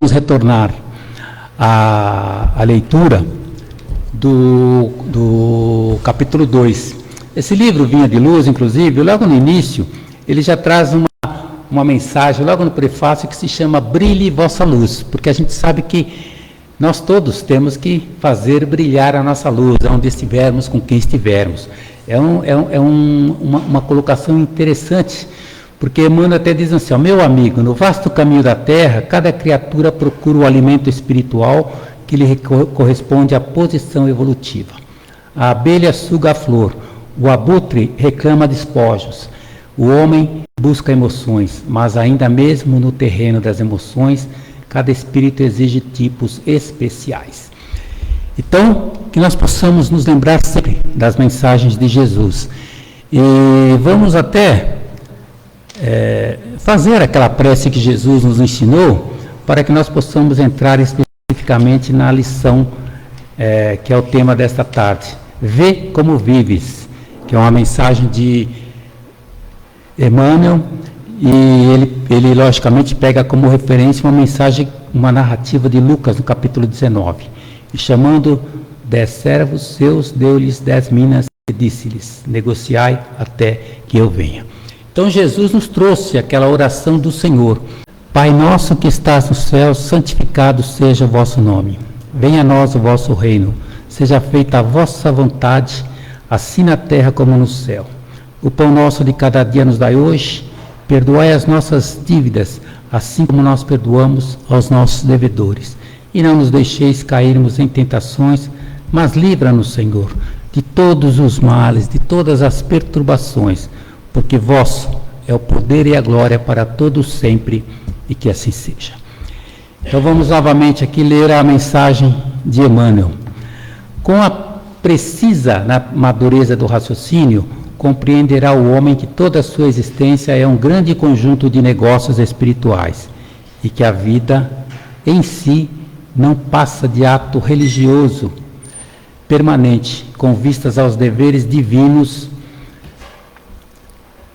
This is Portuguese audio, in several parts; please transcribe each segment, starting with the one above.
vamos retornar à leitura do capítulo 2. Esse livro, Vinha de Luz, inclusive, logo no início, ele já traz uma mensagem, logo no prefácio, que se chama Brilhe Vossa Luz, porque a gente sabe que nós todos temos que fazer brilhar a nossa luz, onde estivermos, com quem estivermos. Uma colocação interessante, porque Emmanuel até diz assim, meu amigo, no vasto caminho da terra, cada criatura procura o alimento espiritual que lhe corresponde à posição evolutiva. A abelha suga a flor, o abutre reclama despojos, o homem busca emoções, mas ainda mesmo no terreno das emoções, cada espírito exige tipos especiais. Então, que nós possamos nos lembrar sempre das mensagens de Jesus. E vamos até fazer aquela prece que Jesus nos ensinou, para que nós possamos entrar especificamente na lição que é o tema desta tarde. Vê como vives, que é uma mensagem de Emmanuel, e ele logicamente pega como referência uma mensagem, uma narrativa de Lucas, no capítulo 19. E chamando 10 servos seus, deu-lhes 10 minas e disse-lhes, negociai até que eu venha. Então Jesus nos trouxe aquela oração do Senhor. Pai nosso que estás no céu, santificado seja o vosso nome. Venha a nós o vosso reino. Seja feita a vossa vontade, assim na terra como no céu. O pão nosso de cada dia nos dai hoje. Perdoai as nossas dívidas, assim como nós perdoamos aos nossos devedores. E não nos deixeis cairmos em tentações, mas livra-nos, Senhor, de todos os males, de todas as perturbações, porque vosso é o poder e a glória para todos sempre, e que assim seja. Então vamos novamente aqui ler a mensagem de Emmanuel. Com a precisa madureza do raciocínio, compreenderá o homem que toda a sua existência é um grande conjunto de negócios espirituais, e que a vida em si não passa de ato religioso permanente, com vistas aos deveres divinos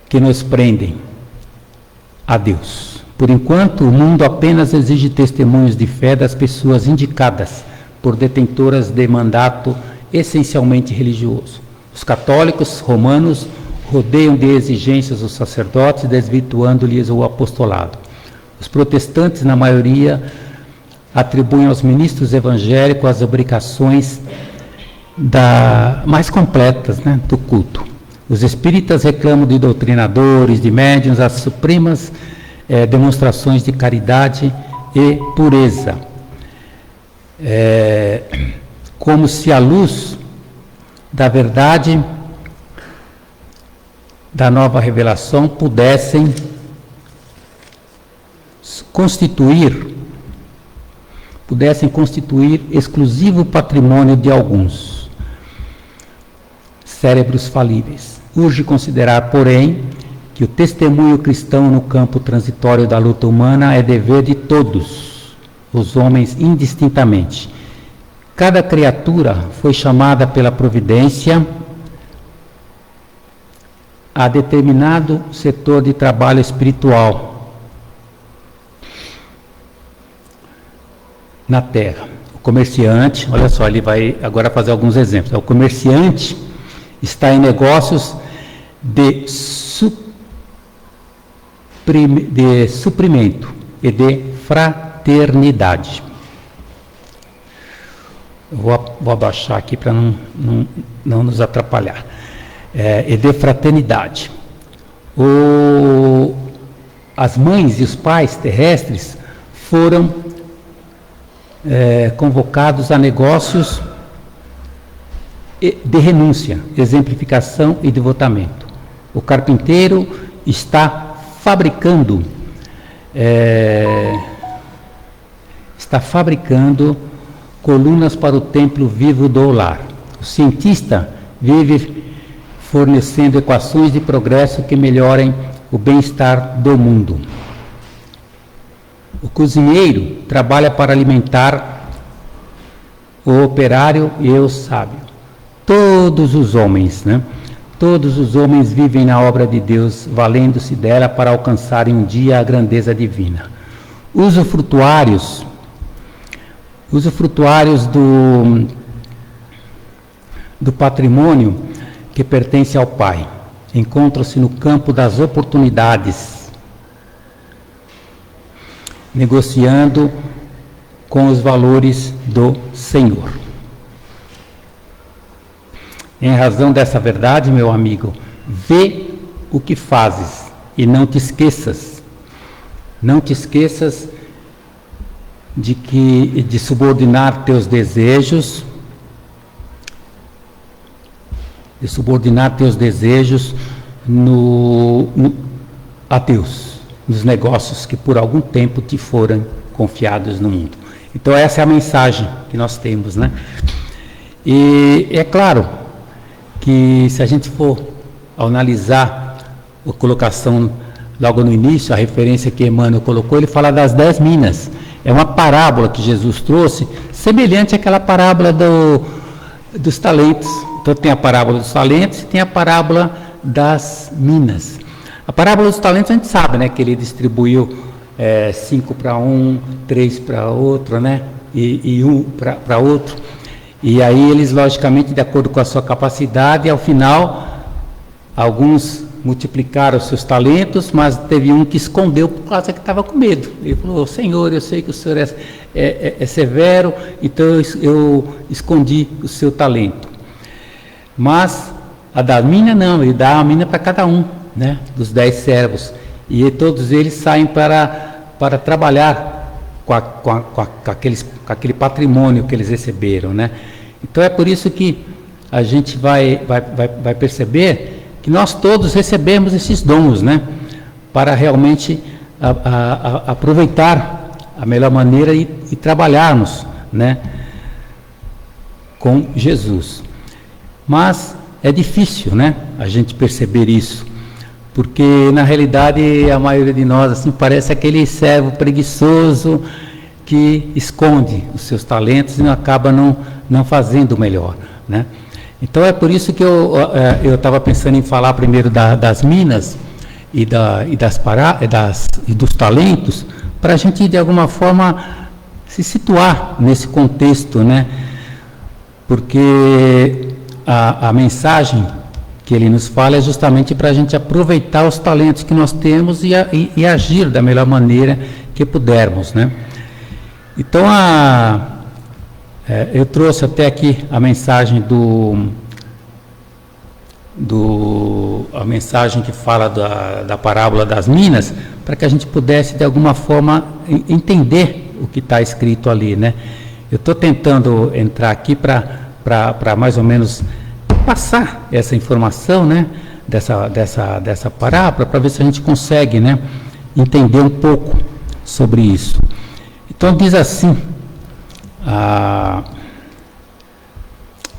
que nos prendem a Deus. Por enquanto, o mundo apenas exige testemunhos de fé das pessoas indicadas por detentoras de mandato essencialmente religioso. Os católicos romanos rodeiam de exigências os sacerdotes, desvirtuando-lhes o apostolado. Os protestantes, na maioria, atribuem aos ministros evangélicos as obrigações mais completas, do culto. Os espíritas reclamam de doutrinadores, de médiuns, as supremas demonstrações de caridade e pureza. Como se a luz da verdade da nova revelação pudessem constituir exclusivo patrimônio de alguns cérebros falíveis. Urge considerar, porém, que o testemunho cristão no campo transitório da luta humana é dever de todos os homens indistintamente. Cada criatura foi chamada pela providência a determinado setor de trabalho espiritual na Terra. O comerciante, olha só, ele vai agora fazer alguns exemplos. O comerciante está em negócios de suprimento e de fraternidade. Eu vou abaixar aqui para não nos atrapalhar. E de fraternidade. As mães e os pais terrestres foram convocados a negócios de renúncia, exemplificação e devotamento. O carpinteiro está fabricando colunas para o templo vivo do lar. O cientista vive fornecendo equações de progresso que melhorem o bem-estar do mundo. O cozinheiro trabalha para alimentar o operário e o sábio. Todos os homens, Todos os homens vivem na obra de Deus, valendo-se dela para alcançarem um dia a grandeza divina. Usufrutuários usufrutuários do patrimônio que pertence ao Pai encontram-se no campo das oportunidades, negociando com os valores do Senhor. Em razão dessa verdade, meu amigo, vê o que fazes e não te esqueças. Não te esqueças de subordinar teus desejos, a Deus, nos negócios que por algum tempo te foram confiados no mundo. Então essa é a mensagem que nós temos, né? E é claro que se a gente for analisar a colocação logo no início, a referência que Emmanuel colocou, ele fala das 10 minas. É uma parábola que Jesus trouxe, semelhante àquela parábola dos talentos. Então tem a parábola dos talentos e tem a parábola das minas. A parábola dos talentos a gente sabe, né, que ele distribuiu 5 para um, 3 para outro, né, e 1 para outro. E aí eles, logicamente, de acordo com a sua capacidade, ao final, alguns multiplicaram os seus talentos, mas teve um que escondeu por causa que estava com medo. Ele falou: Senhor, eu sei que o Senhor é severo, então eu escondi o seu talento. Mas a da mina não, ele dá a mina para cada um, né, dos 10 servos. E todos eles saem para trabalhar com aquele patrimônio que eles receberam, né? Então é por isso que a gente vai perceber que nós todos recebemos esses dons, né? Para realmente aproveitar a melhor maneira e trabalharmos, né, com Jesus. Mas é difícil, né, a gente perceber isso, porque na realidade a maioria de nós assim parece aquele servo preguiçoso que esconde os seus talentos e acaba não fazendo o melhor, né? Então é por isso que eu estava pensando em falar primeiro das minas e dos talentos, para a gente de alguma forma se situar nesse contexto, né? Porque a mensagem que ele nos fala é justamente para a gente aproveitar os talentos que nós temos e agir da melhor maneira que pudermos, né? Então eu trouxe até aqui a mensagem a mensagem que fala da parábola das minas, para que a gente pudesse de alguma forma entender o que está escrito ali, né? Eu estou tentando entrar aqui para mais ou menos passar essa informação, né, dessa parábola, para ver se a gente consegue, né, entender um pouco sobre isso. Então diz assim,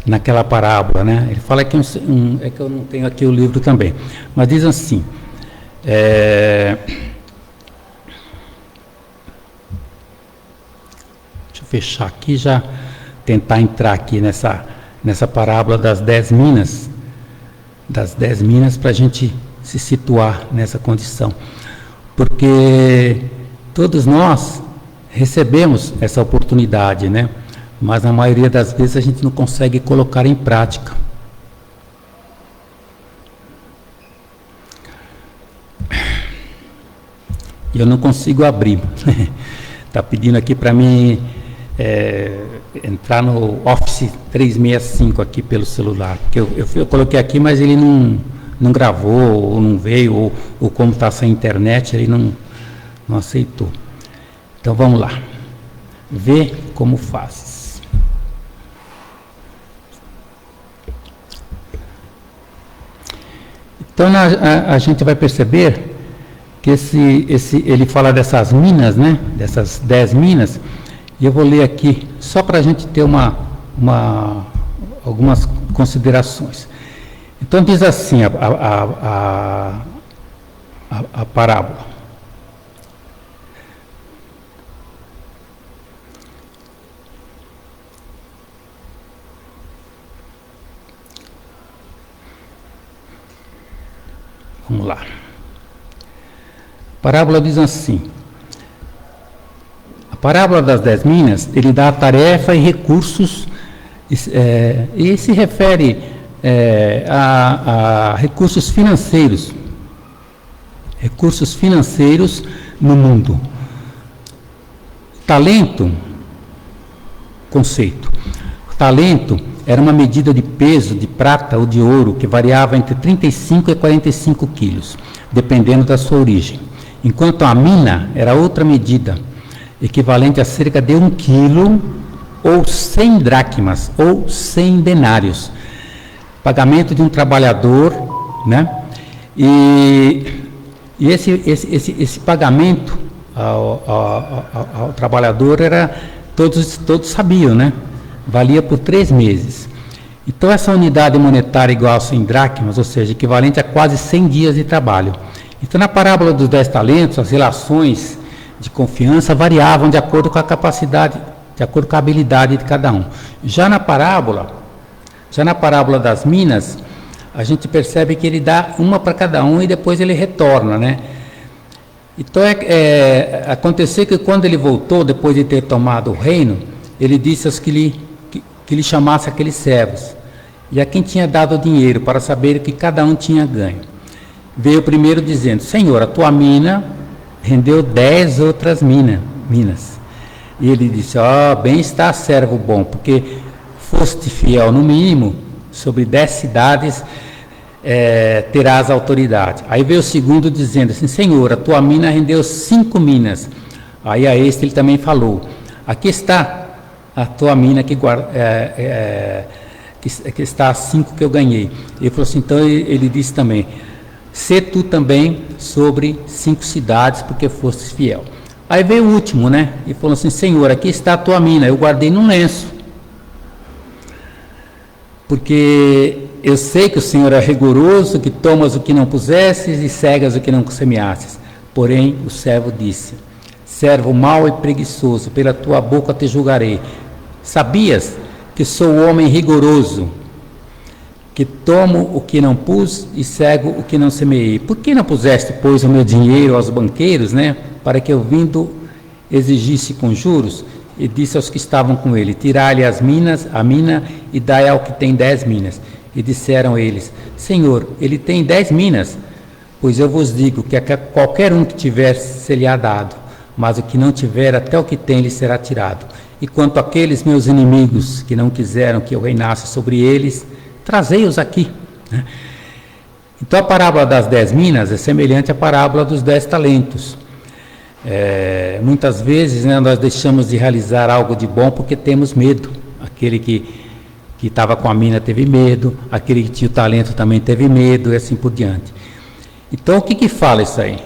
naquela parábola, né, ele fala que é que eu não tenho aqui o livro também, mas diz assim, deixa eu fechar aqui, já tentar entrar aqui nessa parábola das 10 minas, para a gente se situar nessa condição, porque todos nós recebemos essa oportunidade, né? Mas na maioria das vezes a gente não consegue colocar em prática. E eu não consigo abrir. Está pedindo aqui para mim entrar no Office 365 aqui pelo celular. Porque eu coloquei aqui, mas ele não gravou, ou não veio, ou como está sem internet, ele não aceitou. Então vamos lá. Vê como fazes. Então a gente vai perceber que ele fala dessas minas, né? Dessas 10 minas, e eu vou ler aqui só para a gente ter algumas considerações. Então diz assim a parábola. Vamos lá. A parábola diz assim, A parábola das 10 minas, ele dá tarefa e recursos, e se refere a recursos financeiros no mundo. Talento, conceito. Talento era uma medida de peso de prata ou de ouro que variava entre 35 e 45 quilos, dependendo da sua origem. Enquanto a mina era outra medida, equivalente a cerca de 1 quilo ou 100 dracmas ou 100 denários. Pagamento de um trabalhador, né? E esse pagamento ao trabalhador era, todos sabiam, né? Valia por 3 meses. Então essa unidade monetária igual a 100 dracmas, ou seja, equivalente a quase 100 dias de trabalho. Então na parábola dos 10 talentos, as relações de confiança variavam de acordo com a capacidade, de acordo com a habilidade de cada um. Já na parábola das minas, a gente percebe que ele dá uma para cada um e depois ele retorna, né? Então aconteceu que quando ele voltou, depois de ter tomado o reino, ele disse aos que lhe chamasse aqueles servos, e a quem tinha dado o dinheiro, para saber o que cada um tinha ganho. Veio o primeiro dizendo: Senhor, a tua mina rendeu 10 outras minas. E ele disse: bem está, servo bom, porque foste fiel no mínimo, sobre 10 cidades terás autoridade. Aí veio o segundo dizendo assim: Senhor, a tua mina rendeu 5 minas. Aí a este ele também falou: aqui está a tua mina que está as 5 que eu ganhei. Ele falou assim, então ele disse também: sê tu também sobre 5 cidades, porque fostes fiel. Aí veio o último, né? E falou assim: Senhor, aqui está a tua mina, eu guardei num lenço, porque eu sei que o Senhor é rigoroso, que tomas o que não pusesses e cegas o que não semeasses. Porém o servo disse: servo mau e preguiçoso, pela tua boca te julgarei. Sabias que sou homem rigoroso, que tomo o que não pus e cego o que não semeei? Por que não puseste, pois, o meu dinheiro aos banqueiros, né, para que eu vindo exigisse com juros? E disse aos que estavam com ele: tirai-lhe a mina e dai ao que tem 10 minas. E disseram eles: Senhor, ele tem 10 minas. Pois eu vos digo que a qualquer um que tiver se lhe há dado, mas o que não tiver, até o que tem lhe será tirado. E quanto àqueles meus inimigos que não quiseram que eu reinasse sobre eles, trazei-os aqui. Então a parábola das 10 minas é semelhante à parábola dos 10 talentos. Muitas vezes, né, nós deixamos de realizar algo de bom porque temos medo. Aquele que estava com a mina teve medo, aquele que tinha o talento também teve medo, e assim por diante. Então o que fala isso aí?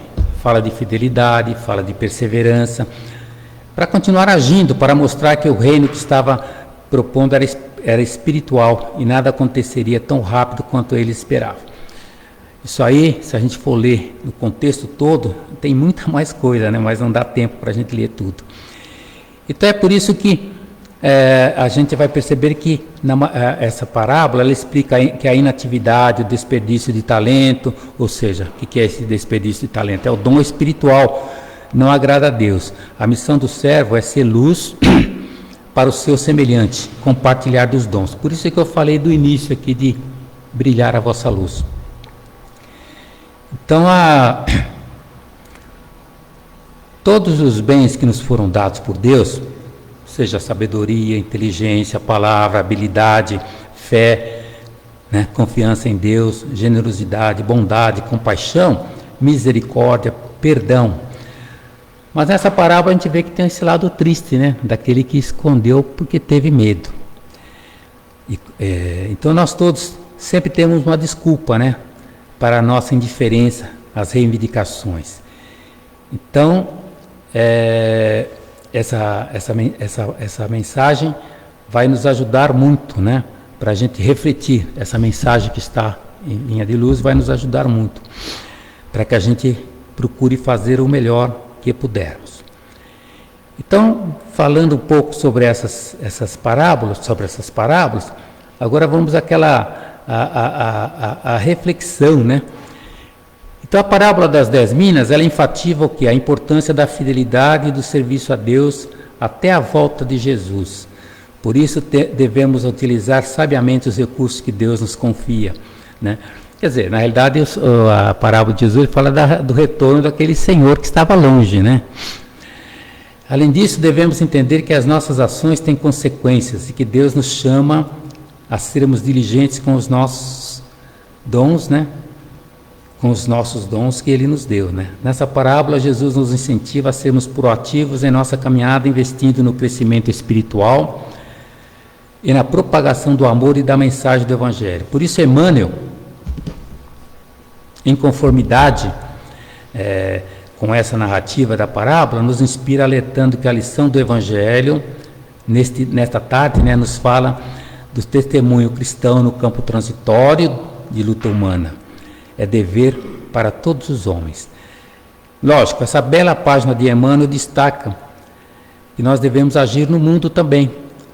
Fala de fidelidade, fala de perseverança, para continuar agindo, para mostrar que o reino que estava propondo era espiritual e nada aconteceria tão rápido quanto ele esperava. Isso aí, se a gente for ler no contexto todo, tem muita mais coisa, né? Mas não dá tempo para a gente ler tudo. Então é por isso que a gente vai perceber que essa parábola ela explica que a inatividade, o desperdício de talento, ou seja, o que é esse desperdício de talento? É o dom espiritual, não agrada a Deus. A missão do servo é ser luz para o seu semelhante, compartilhar dos dons. Por isso é que eu falei do início aqui de brilhar a vossa luz. Então, todos os bens que nos foram dados por Deus, seja sabedoria, inteligência, palavra, habilidade, fé, né, confiança em Deus, generosidade, bondade, compaixão, misericórdia, perdão. Mas nessa parábola a gente vê que tem esse lado triste, né, daquele que escondeu porque teve medo. Então nós todos sempre temos uma desculpa, né, para a nossa indiferença às reivindicações. Então, essa mensagem vai nos ajudar muito, né? Para a gente refletir. Essa mensagem que está em linha de luz vai nos ajudar muito, para que a gente procure fazer o melhor que pudermos. Então, falando um pouco sobre essas parábolas, agora vamos àquela a reflexão, né? Então a parábola das 10 minas, ela enfatiza o que? A importância da fidelidade e do serviço a Deus até a volta de Jesus. Por isso devemos utilizar sabiamente os recursos que Deus nos confia, né? Quer dizer, na realidade a parábola de Jesus fala do retorno daquele Senhor que estava longe, né? Além disso, devemos entender que as nossas ações têm consequências e que Deus nos chama a sermos diligentes com os nossos dons, né? Com os nossos dons que Ele nos deu, né? Nessa parábola, Jesus nos incentiva a sermos proativos em nossa caminhada, investindo no crescimento espiritual e na propagação do amor e da mensagem do Evangelho. Por isso, Emmanuel, em conformidade com essa narrativa da parábola, nos inspira alertando que a lição do Evangelho, nesta tarde, né, nos fala do testemunho cristão no campo transitório de luta humana. É dever para todos os homens. Lógico, essa bela página de Emmanuel destaca que nós devemos agir no mundo também.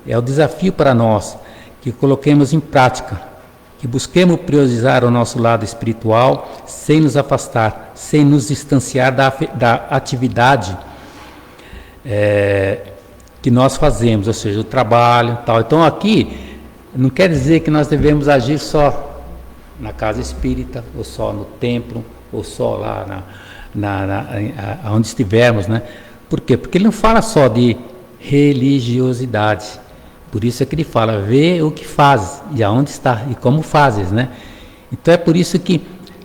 É o desafio para nós que coloquemos em prática, que busquemos priorizar o nosso lado espiritual sem nos afastar, sem nos distanciar da atividade que nós fazemos, ou seja, o trabalho e tal. Então aqui não quer dizer que nós devemos agir só na casa espírita, ou só no templo, ou só lá onde estivermos, né? Por quê? Porque ele não fala só de religiosidade. Por isso é que ele fala, vê o que fazes, e aonde está, e como fazes, né? Então é por isso que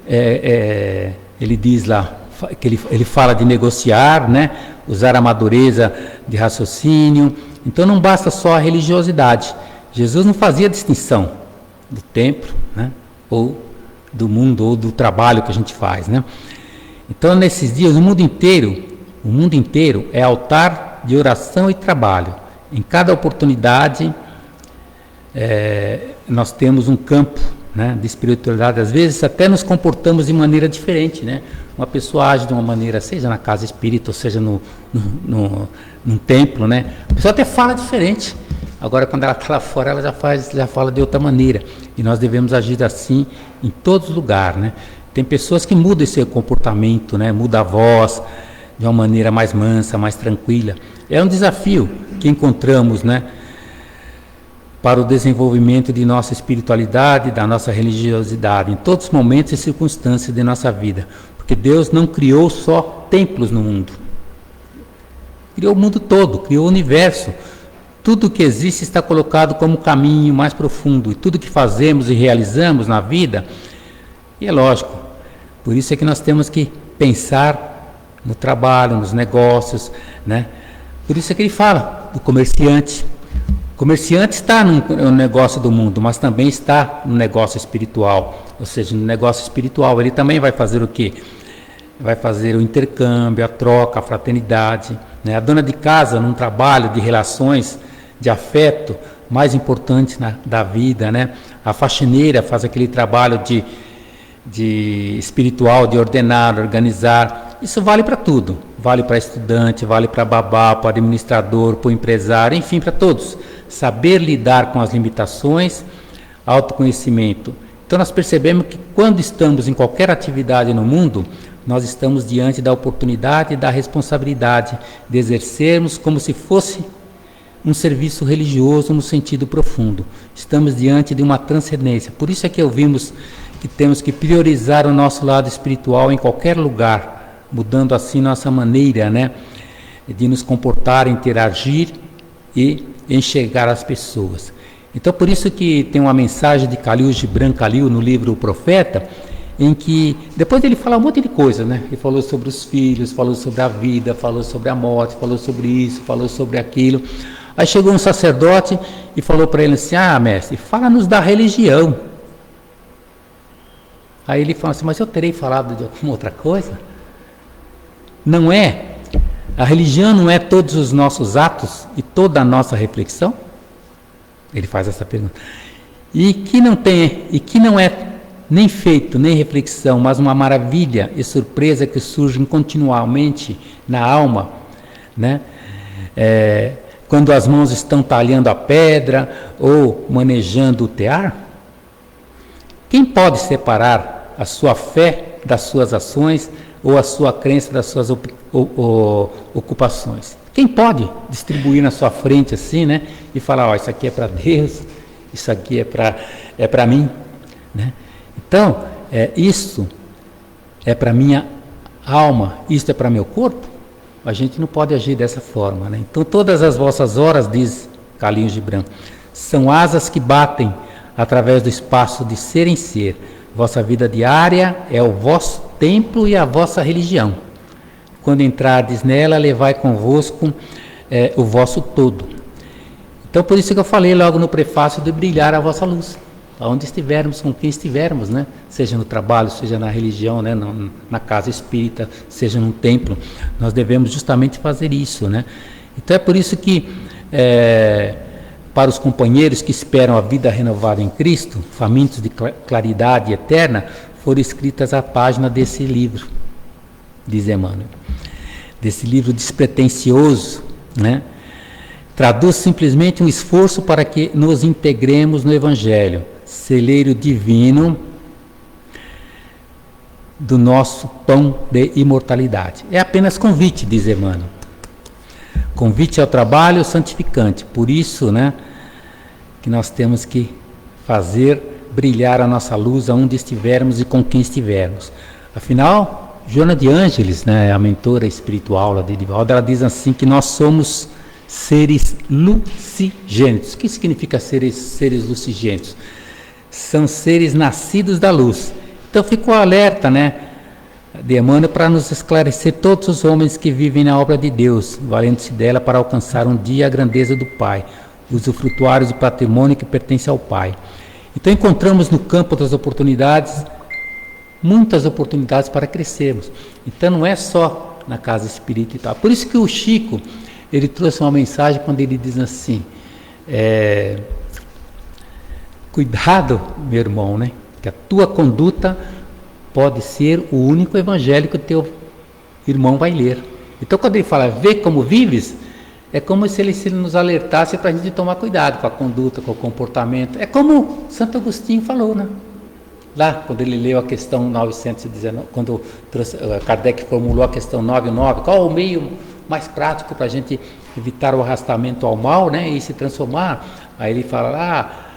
ele diz lá, que ele fala de negociar, né? Usar a madureza de raciocínio. Então não basta só a religiosidade. Jesus não fazia distinção do templo, né? Ou do mundo, ou do trabalho que a gente faz, né? Então nesses dias, o mundo inteiro é altar de oração e trabalho. Em cada oportunidade, nós temos um campo, né, de espiritualidade. Às vezes até nos comportamos de maneira diferente, né? Uma pessoa age de uma maneira, seja na casa espírita, ou seja num templo, né? A pessoa até fala diferente. Agora, quando ela está lá fora, ela já fala de outra maneira. E nós devemos agir assim em todos os lugares, né? Tem pessoas que mudam esse comportamento, né? Muda a voz de uma maneira mais mansa, mais tranquila. É um desafio que encontramos, né, para o desenvolvimento de nossa espiritualidade, da nossa religiosidade, em todos os momentos e circunstâncias de nossa vida. Porque Deus não criou só templos no mundo. Criou o mundo todo, criou o universo. Tudo que existe está colocado como caminho mais profundo. E tudo que fazemos e realizamos na vida, e é lógico, por isso é que nós temos que pensar no trabalho, nos negócios, né? Por isso é que ele fala do comerciante. O comerciante está no negócio do mundo, mas também está no negócio espiritual. Ou seja, no negócio espiritual ele também vai fazer o quê? Vai fazer o intercâmbio, a troca, a fraternidade, né? A dona de casa, num trabalho de relações, de afeto, mais importante da vida, né? A faxineira faz aquele trabalho de espiritual, de ordenar, organizar. Isso vale para tudo, vale para estudante, vale para babá, para administrador, para o empresário, enfim, para todos. Saber lidar com as limitações, autoconhecimento. Então nós percebemos que quando estamos em qualquer atividade no mundo, nós estamos diante da oportunidade e da responsabilidade de exercermos como se fosse um serviço religioso no sentido profundo. Estamos diante de uma transcendência. Por isso é que ouvimos que temos que priorizar o nosso lado espiritual em qualquer lugar, mudando assim nossa maneira, né, de nos comportar, interagir e enxergar as pessoas. Então por isso que tem uma mensagem de Khalil Gibran Khalil no livro O Profeta, em que depois ele fala um monte de coisa, né? Ele falou sobre os filhos, falou sobre a vida, falou sobre a morte, falou sobre isso, falou sobre aquilo. Aí chegou um sacerdote e falou para ele assim: ah, mestre, fala-nos da religião. Aí ele falou assim: mas eu terei falado de alguma outra coisa? Não é? A religião não é todos os nossos atos e toda a nossa reflexão? Ele faz essa pergunta. E que não é nem feito, nem reflexão, mas uma maravilha e surpresa que surgem continuamente na alma, né? Quando as mãos estão talhando a pedra ou manejando o tear? Quem pode separar a sua fé das suas ações ou a sua crença das suas ocupações? Quem pode distribuir na sua frente assim, né? E falar, ó, isso aqui é para Deus, isso aqui é para mim, né? Então, isso é para minha alma, isso é para meu corpo? A gente não pode agir dessa forma, né? Então, todas as vossas horas, diz Khalil Gibran, são asas que batem através do espaço de ser em ser. Vossa vida diária é o vosso templo e a vossa religião. Quando entrardes nela, levai convosco o vosso todo. Então, por isso que eu falei logo no prefácio de brilhar a vossa luz. Aonde estivermos, com quem estivermos, né? Seja no trabalho, seja na religião, né? Na casa espírita, seja num templo, nós devemos justamente fazer isso, né? Então é por isso que, para os companheiros que esperam a vida renovada em Cristo, famintos de claridade eterna, foram escritas a página desse livro, diz Emmanuel, desse livro despretensioso, né? Traduz simplesmente um esforço para que nos integremos no Evangelho, celeiro divino do nosso pão de imortalidade. É apenas convite, diz Emmanuel. Convite ao trabalho santificante. Por isso, né, que nós temos que fazer brilhar a nossa luz aonde estivermos e com quem estivermos. Afinal, Joana de Ângeles, né, a mentora espiritual lá de Edivaldo, ela diz assim que nós somos seres lucigênitos. O que significa seres lucigênitos? São seres nascidos da luz. Então ficou alerta, né, de Emmanuel para nos esclarecer todos os homens que vivem na obra de Deus, valendo-se dela para alcançar um dia a grandeza do Pai, usufrutuários do patrimônio que pertence ao Pai. Então encontramos no campo das oportunidades, muitas oportunidades para crescermos. Então não é só na casa espírita e tal. Por isso que o Chico, ele trouxe uma mensagem quando ele diz assim, cuidado, meu irmão, né? Que a tua conduta pode ser o único evangelho que o teu irmão vai ler. Então, quando ele fala, vê como vives, é como se ele nos alertasse para a gente tomar cuidado com a conduta, com o comportamento. É como Santo Agostinho falou, né? Lá, quando ele leu a questão 919, quando Kardec formulou a questão 99, qual o meio mais prático para a gente evitar o arrastamento ao mal, né? E se transformar? Aí ele fala,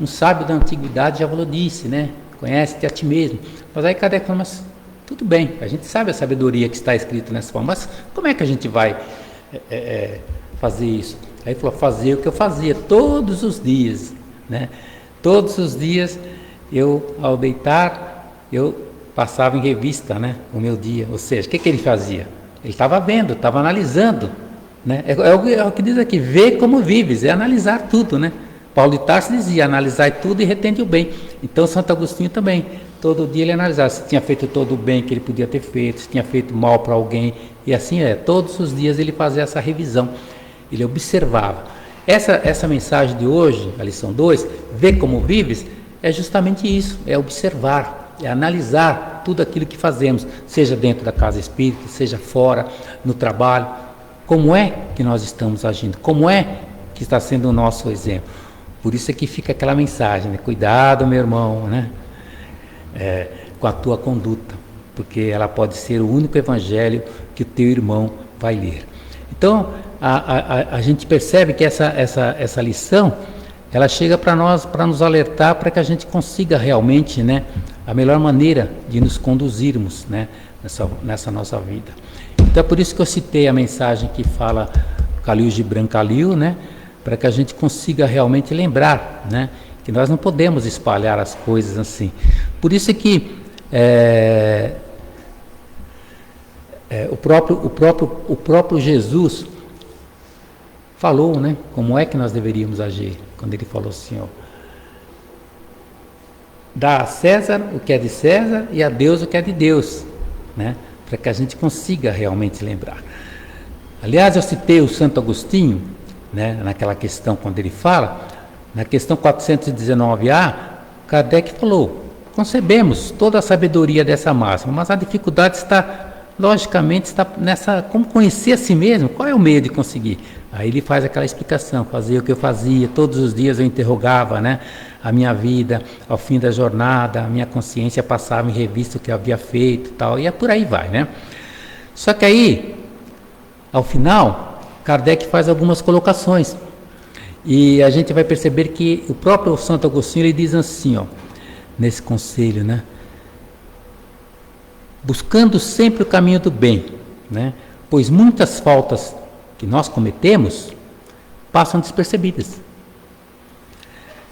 um sábio da antiguidade já falou disso, né? Conhece-te a ti mesmo. Mas aí Kardec fala, mas tudo bem, a gente sabe a sabedoria que está escrita nessa forma, mas como é que a gente vai fazer isso? Aí ele falou, fazer o que eu fazia todos os dias, né? Todos os dias eu, ao deitar, eu passava em revista, né, o meu dia. Ou seja, o que ele fazia? Ele estava vendo, estava analisando, né? É o que diz aqui, vê como vives, é analisar tudo, né? Paulo de Tarso dizia, analisai tudo e retende o bem. Então Santo Agostinho também, todo dia ele analisava se tinha feito todo o bem que ele podia ter feito, se tinha feito mal para alguém, e assim todos os dias ele fazia essa revisão, ele observava. Essa mensagem de hoje, a lição 2, vê como vives, é justamente isso, é observar, é analisar tudo aquilo que fazemos, seja dentro da casa espírita, seja fora, no trabalho, como é que nós estamos agindo, como é que está sendo o nosso exemplo. Por isso é que fica aquela mensagem, né? Cuidado, meu irmão, né? Com a tua conduta, porque ela pode ser o único evangelho que o teu irmão vai ler. Então, a gente percebe que essa lição, ela chega para nós, para nos alertar, para que a gente consiga realmente, né, a melhor maneira de nos conduzirmos, né, nessa nossa vida. Então é por isso que eu citei a mensagem que fala Khalil Gibran Khalil, né, para que a gente consiga realmente lembrar, né, que nós não podemos espalhar as coisas assim. Por isso que o próprio Jesus falou, né, como é que nós deveríamos agir, quando ele falou assim, dá a César o que é de César e a Deus o que é de Deus, né, para que a gente consiga realmente lembrar. Aliás, eu citei o Santo Agostinho, né, naquela questão, quando ele fala, na questão 419A, Kardec falou, concebemos toda a sabedoria dessa máxima, mas a dificuldade está, logicamente, está nessa, como conhecer a si mesmo, qual é o meio de conseguir? Aí ele faz aquela explicação, fazer o que eu fazia, todos os dias eu interrogava, né, a minha vida, ao fim da jornada, a minha consciência passava em revista o que eu havia feito e tal, e por aí vai, né? Só que aí, ao final, Kardec faz algumas colocações. E a gente vai perceber que o próprio Santo Agostinho, ele diz assim, ó, nesse conselho, né? Buscando sempre o caminho do bem, né? Pois muitas faltas que nós cometemos passam despercebidas.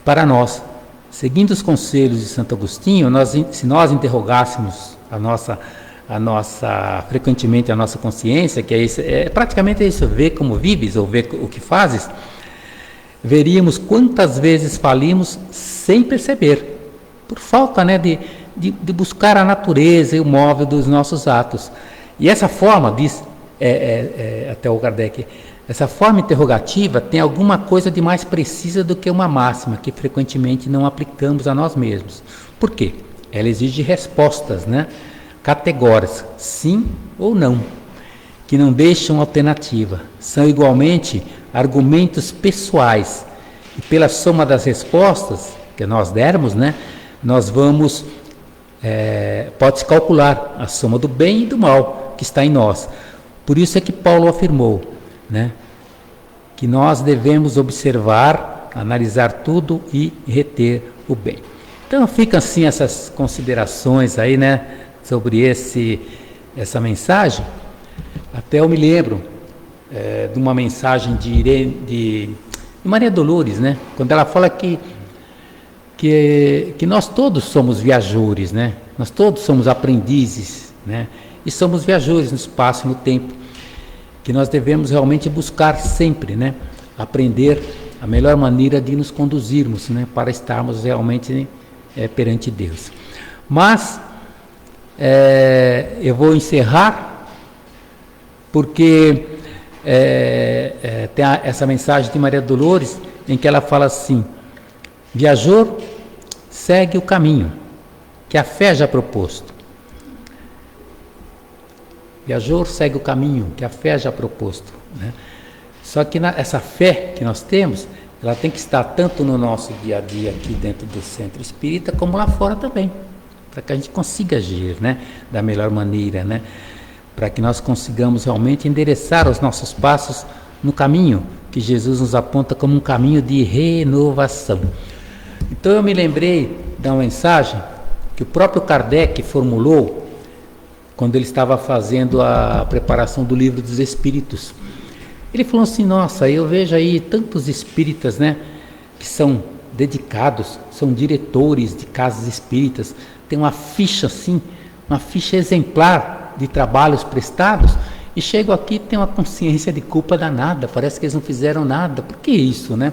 Para nós, seguindo os conselhos de Santo Agostinho, se nós interrogássemos frequentemente a nossa consciência, que praticamente isso, ver como vives ou ver o que fazes, veríamos quantas vezes falimos sem perceber, por falta, né, de buscar a natureza e o móvel dos nossos atos. E essa forma, diz até o Kardec, essa forma interrogativa tem alguma coisa de mais precisa do que uma máxima, que frequentemente não aplicamos a nós mesmos. Por quê? Ela exige respostas, né, categóricas, sim ou não, que não deixam alternativa. São igualmente argumentos pessoais. E pela soma das respostas que nós dermos, né, nós vamos, pode-se calcular a soma do bem e do mal que está em nós. Por isso é que Paulo afirmou, né, que nós devemos observar, analisar tudo e reter o bem. Então ficam assim essas considerações aí, né, sobre essa mensagem. Até eu me lembro de uma mensagem de Maria Dolores, né, quando ela fala que nós todos somos viajores, né, nós todos somos aprendizes, né, e somos viajores no espaço e no tempo, que nós devemos realmente buscar sempre, né, aprender a melhor maneira de nos conduzirmos, né, para estarmos realmente perante Deus. Mas eu vou encerrar porque tem essa mensagem de Maria Dolores em que ela fala assim: viajor, segue o caminho que a fé já proposto. Viajor, segue o caminho que a fé já proposto, né? Só que essa fé que nós temos, ela tem que estar tanto no nosso dia a dia aqui dentro do centro espírita, como lá fora também, para que a gente consiga agir, né, da melhor maneira, né, para que nós consigamos realmente endereçar os nossos passos no caminho que Jesus nos aponta como um caminho de renovação. Então eu me lembrei da mensagem que o próprio Kardec formulou quando ele estava fazendo a preparação do Livro dos Espíritos. Ele falou assim: nossa, eu vejo aí tantos espíritas, né, que são dedicados, são diretores de casas espíritas, tem uma ficha assim, uma ficha exemplar de trabalhos prestados, e chegam aqui e tem uma consciência de culpa danada, parece que eles não fizeram nada. Por que isso, né?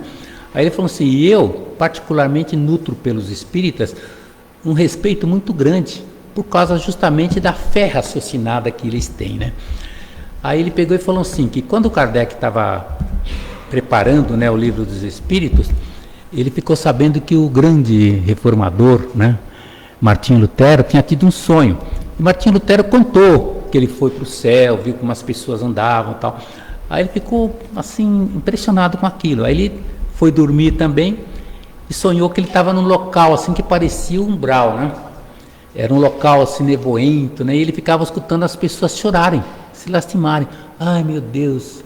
Aí ele falou assim: eu particularmente nutro pelos espíritas um respeito muito grande, por causa justamente da fé raciocinada que eles têm, né? Aí ele pegou e falou assim, que quando o Kardec estava preparando, né, o Livro dos Espíritos, ele ficou sabendo que o grande reformador, né, Martinho Lutero, tinha tido um sonho. E Martinho Lutero contou que ele foi para o céu, viu como as pessoas andavam e tal. Aí ele ficou assim impressionado com aquilo. Aí ele foi dormir também e sonhou que ele estava num local assim que parecia um umbral, né? Era um local assim nevoento, né? E ele ficava escutando as pessoas chorarem, se lastimarem. Ai, meu Deus,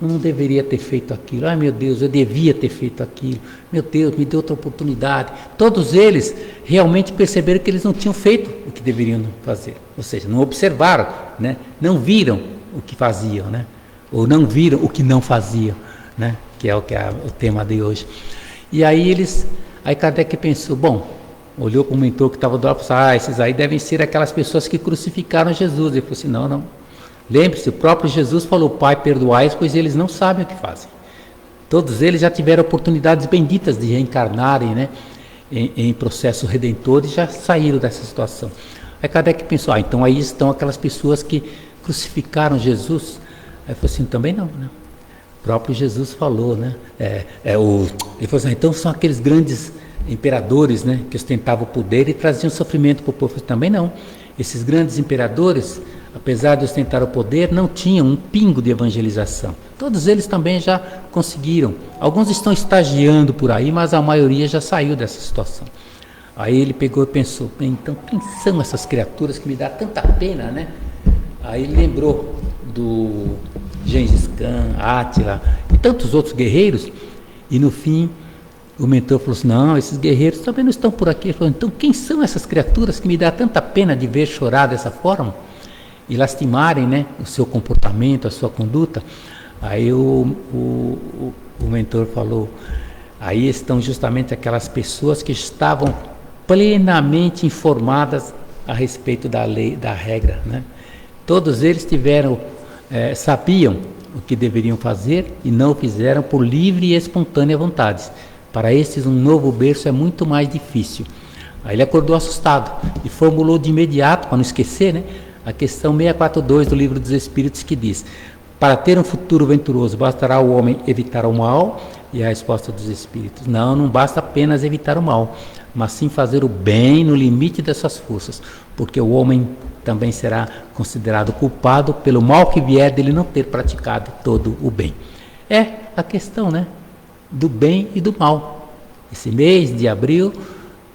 eu não deveria ter feito aquilo. Ai, meu Deus, eu devia ter feito aquilo. Meu Deus, me deu outra oportunidade. Todos eles realmente perceberam que eles não tinham feito o que deveriam fazer. Ou seja, não observaram, né? Não viram o que faziam, né? Ou não viram o que não faziam, né? Que é o tema de hoje. E aí Kardec pensou, bom, olhou para o mentor que estava do lado e falou: esses aí devem ser aquelas pessoas que crucificaram Jesus. Ele falou assim: não. Lembre-se, o próprio Jesus falou: Pai, perdoai-os, pois eles não sabem o que fazem. Todos eles já tiveram oportunidades benditas de reencarnarem, né, em processo redentor, e já saíram dessa situação. Aí Kardec pensou: então aí estão aquelas pessoas que crucificaram Jesus. Aí falou assim: também não, né? O próprio Jesus falou, né? Ele falou assim: então são aqueles grandes imperadores, né, que ostentavam o poder e traziam sofrimento para o povo. Também não. Esses grandes imperadores, apesar de ostentar o poder, não tinham um pingo de evangelização. Todos eles também já conseguiram. Alguns estão estagiando por aí, mas a maioria já saiu dessa situação. Aí ele pegou e pensou: então quem são essas criaturas que me dá tanta pena, né? Aí ele lembrou Gengis Khan, Átila e tantos outros guerreiros. E no fim, o mentor falou assim, não, esses guerreiros também não estão por aqui. Ele falou, então quem são essas criaturas que me dá tanta pena de ver chorar dessa forma? E lastimarem, né, o seu comportamento, a sua conduta. Aí o mentor falou, aí estão justamente aquelas pessoas que estavam plenamente informadas a respeito da lei, da regra, né? Todos eles sabiam o que deveriam fazer e não o fizeram por livre e espontânea vontade. Para esses, um novo berço é muito mais difícil. Aí ele acordou assustado e formulou de imediato, para não esquecer, né, a questão 642 do Livro dos Espíritos, que diz: para ter um futuro venturoso, bastará o homem evitar o mal? E a resposta dos Espíritos: não basta apenas evitar o mal, mas sim fazer o bem no limite das suas forças, porque o homem também será considerado culpado pelo mal que vier dele não ter praticado todo o bem. É a questão, né, do bem e do mal. Esse mês de abril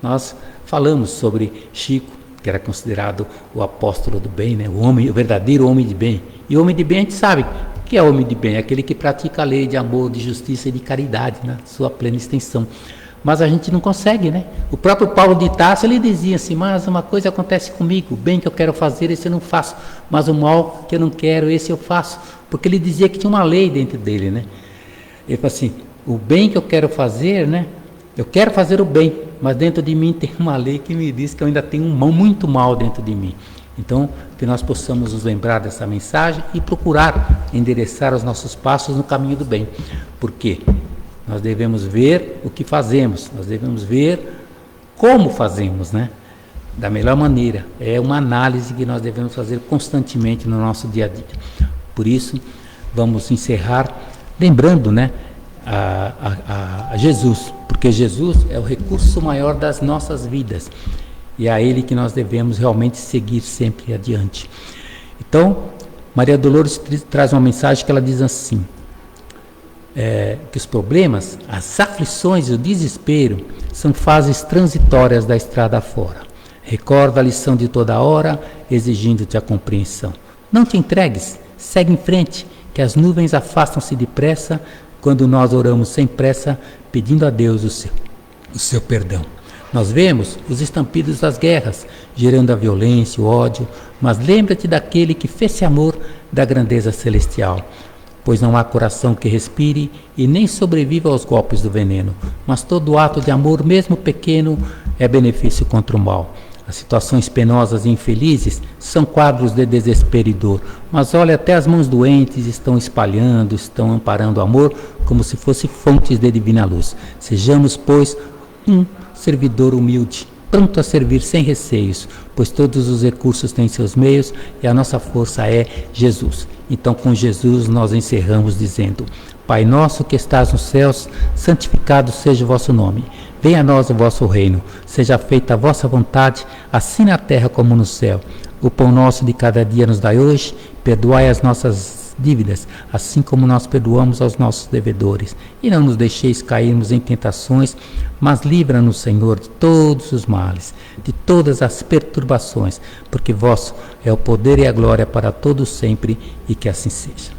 nós falamos sobre Chico, que era considerado o apóstolo do bem, né, o verdadeiro homem de bem. E homem de bem, a gente sabe o que é homem de bem, é aquele que pratica a lei de amor, de justiça e de caridade, na sua plena extensão. Mas a gente não consegue, né? O próprio Paulo de Tarso, ele dizia assim, mas uma coisa acontece comigo, o bem que eu quero fazer, esse eu não faço, mas o mal que eu não quero, esse eu faço. Porque ele dizia que tinha uma lei dentro dele, né? Ele falou assim, o bem que eu quero fazer, né? Eu quero fazer o bem, mas dentro de mim tem uma lei que me diz que eu ainda tenho muito mal dentro de mim. Então, que nós possamos nos lembrar dessa mensagem e procurar endereçar os nossos passos no caminho do bem. Por quê? Nós devemos ver o que fazemos, nós devemos ver como fazemos, né? Da melhor maneira. É uma análise que nós devemos fazer constantemente no nosso dia a dia. Por isso, vamos encerrar lembrando, né, a Jesus, porque Jesus é o recurso maior das nossas vidas e é a Ele que nós devemos realmente seguir sempre adiante. Então, Maria Dolores traz uma mensagem que ela diz assim, que os problemas, as aflições e o desespero são fases transitórias da estrada fora. Recorda a lição de toda hora, exigindo-te a compreensão. Não te entregues, segue em frente, que as nuvens afastam-se depressa quando nós oramos sem pressa, pedindo a Deus o seu perdão. Nós vemos os estampidos das guerras, gerando a violência, o ódio, mas lembra-te daquele que fez-se amor da grandeza celestial. Pois não há coração que respire e nem sobreviva aos golpes do veneno, mas todo ato de amor, mesmo pequeno, é benefício contra o mal. As situações penosas e infelizes são quadros de desespero e dor, mas olha, até as mãos doentes estão espalhando, estão amparando o amor, como se fossem fontes de divina luz. Sejamos, pois, um servidor humilde, pronto a servir sem receios, pois todos os recursos têm seus meios e a nossa força é Jesus. Então, com Jesus, nós encerramos dizendo: Pai nosso que estás nos céus, santificado seja o vosso nome. Venha a nós o vosso reino. Seja feita a vossa vontade, assim na terra como no céu. O pão nosso de cada dia nos dai hoje. Perdoai as nossas dívidas, assim como nós perdoamos aos nossos devedores. E não nos deixeis cairmos em tentações, mas livra-nos, Senhor, de todos os males, de todas as perturbações, porque vosso é o poder e a glória para todos sempre, e que assim seja.